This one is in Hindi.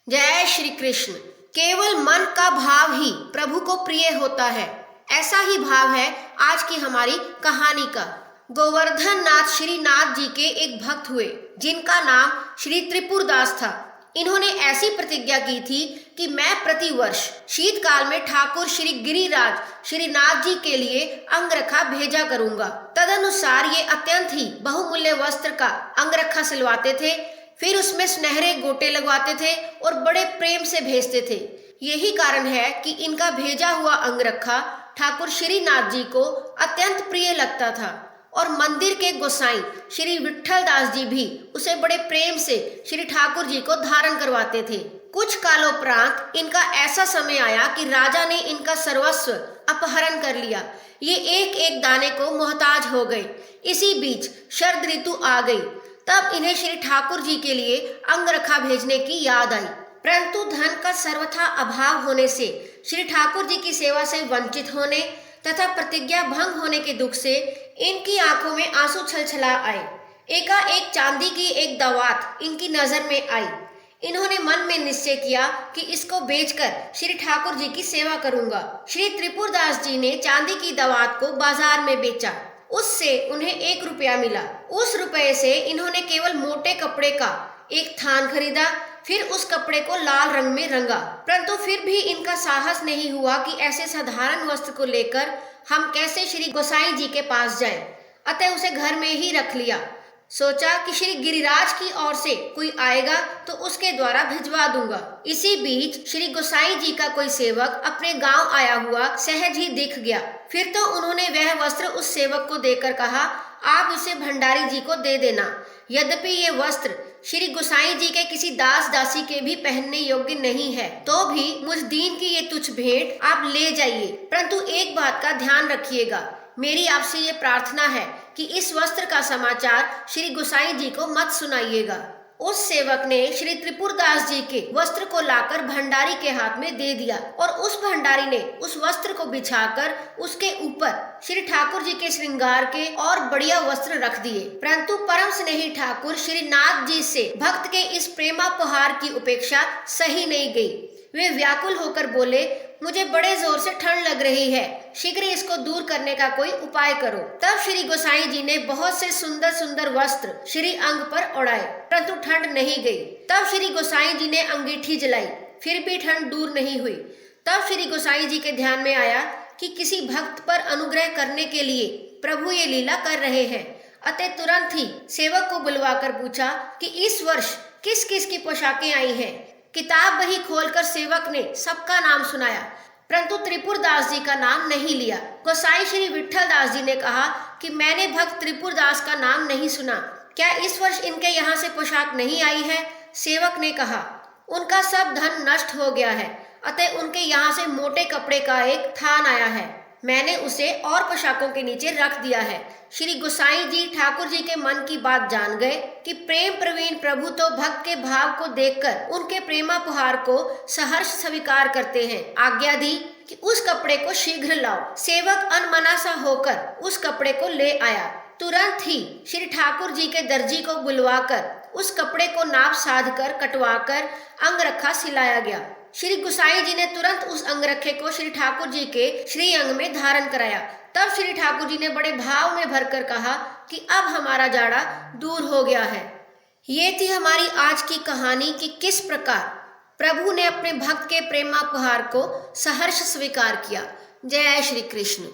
जय श्री कृष्ण। केवल मन का भाव ही प्रभु को प्रिय होता है। ऐसा ही भाव है आज की हमारी कहानी का। गोवर्धन नाथ श्री नाथ जी के एक भक्त हुए जिनका नाम श्री त्रिपुरदास था। इन्होंने ऐसी प्रतिज्ञा की थी कि मैं प्रतिवर्ष शीतकाल में ठाकुर श्री गिरिराज श्री नाथ जी के लिए अंगरखा भेजा करूंगा। तदनुसार ये अत्यंत ही बहुमूल्य वस्त्र का अंगरखा सिलवाते थे, फिर उसमें सुनहरे गोटे लगवाते थे और बड़े प्रेम से भेजते थे। यही कारण है कि इनका भेजा हुआ अंगरखा ठाकुर श्री नाथ जी को अत्यंत प्रिय लगता था और मंदिर के गोसाई श्री विट्ठल दास जी भी उसे बड़े प्रेम से श्री ठाकुर जी को धारण करवाते थे। कुछ कालोपरांत इनका ऐसा समय आया कि राजा ने इनका सर्वस्व अपहरण कर लिया। ये एक एक दाने को मोहताज हो गए। इसी बीच शरद ऋतु आ गई। तब इन्हें श्री ठाकुर जी के लिए अंगरखा भेजने की याद आई, परंतु धन का सर्वथा अभाव होने से श्री ठाकुर जी की सेवा से वंचित होने तथा प्रतिज्ञा भंग होने के दुख से इनकी आंखों में आंसू छलछला आए। एकाएक चांदी की एक दवात इनकी नजर में आई। इन्होंने मन में निश्चय किया कि इसको बेचकर श्री ठाकुर जी की सेवा करूंगा। श्री त्रिपुरदास जी ने चांदी की दवात को बाजार में बेचा। उससे उन्हें 1 रुपया मिला। उस रुपये से इन्होंने केवल मोटे कपड़े का एक थान खरीदा, फिर उस कपड़े को लाल रंग में रंगा। परंतु फिर भी इनका साहस नहीं हुआ कि ऐसे साधारण वस्त्र को लेकर हम कैसे श्री गोसाई जी के पास जाएं। अतः उसे घर में ही रख लिया। सोचा कि श्री गिरिराज की ओर से कोई आएगा तो उसके द्वारा भिजवा दूंगा। इसी बीच श्री गोसाई जी का कोई सेवक अपने गांव आया हुआ सहज ही दिख गया। फिर तो उन्होंने वह वस्त्र उस सेवक को देकर कहा, आप इसे भंडारी जी को दे देना। यद्यपि ये वस्त्र श्री गोसाई जी के किसी दास दासी के भी पहनने योग्य नहीं है, तो भी मुझ दीन की ये तुच्छ भेंट आप ले जाइए। परंतु एक बात का ध्यान रखिएगा, मेरी आपसे ये प्रार्थना है कि इस वस्त्र का समाचार श्री गोसाई जी को मत सुनाइएगा। उस सेवक ने श्री त्रिपुरदास जी के वस्त्र को लाकर भंडारी के हाथ में दे दिया और उस भंडारी ने उस वस्त्र को बिछाकर उसके ऊपर श्री ठाकुर जी के श्रृंगार के और बढ़िया वस्त्र रख दिए। परंतु परम स्नेही ठाकुर श्री नाथ जी से भक्त के इस प्रेमापहार की उपेक्षा सही नहीं गई। वे व्याकुल होकर बोले, मुझे बड़े जोर से ठंड लग रही है, शीघ्र इसको दूर करने का कोई उपाय करो। तब श्री गोसाई जी ने बहुत से सुंदर सुंदर वस्त्र श्री अंग पर ओढ़ाए, परंतु ठंड नहीं गई। तब श्री गोसाई जी ने अंगीठी जलाई, फिर भी ठंड दूर नहीं हुई। तब श्री गोसाई जी के ध्यान में आया कि किसी भक्त पर अनुग्रह करने के लिए प्रभु ये लीला कर रहे हैं। अतः तुरंत ही सेवक को बुलवाकर पूछा कि इस वर्ष किस किस की पोशाकें आई हैं। किताब बही खोलकर सेवक ने सबका नाम सुनाया, परंतु त्रिपुरदास जी का नाम नहीं लिया। गोसाई श्री विट्ठल दास जी ने कहा कि मैंने भक्त त्रिपुरदास का नाम नहीं सुना, क्या इस वर्ष इनके यहाँ से पोशाक नहीं आई है? सेवक ने कहा, उनका सब धन नष्ट हो गया है, अतः उनके यहाँ से मोटे कपड़े का एक थान आया है, मैंने उसे और पोशाकों के नीचे रख दिया है। श्री गोसाई जी ठाकुर जी के मन की बात जान गए कि प्रेम प्रवीण प्रभु तो भक्त के भाव को देखकर उनके प्रेमापहार को सहर्ष स्वीकार करते हैं। आज्ञा दी कि उस कपड़े को शीघ्र लाओ। सेवक अनमना सा होकर उस कपड़े को ले आया। तुरंत ही श्री ठाकुर जी के दर्जी को बुलवाकर उस कपड़े को नाप साध कर कटवाकर अंगरखा सिलाया गया। श्री गोसाई जी ने तुरंत उस अंगरखे को श्री ठाकुर जी के श्री अंग में धारण कराया। तब श्री ठाकुर जी ने बड़े भाव में भरकर कहा कि अब हमारा जाड़ा दूर हो गया है। ये थी हमारी आज की कहानी कि किस प्रकार प्रभु ने अपने भक्त के प्रेमापहार को सहर्ष स्वीकार किया। जय श्री कृष्ण।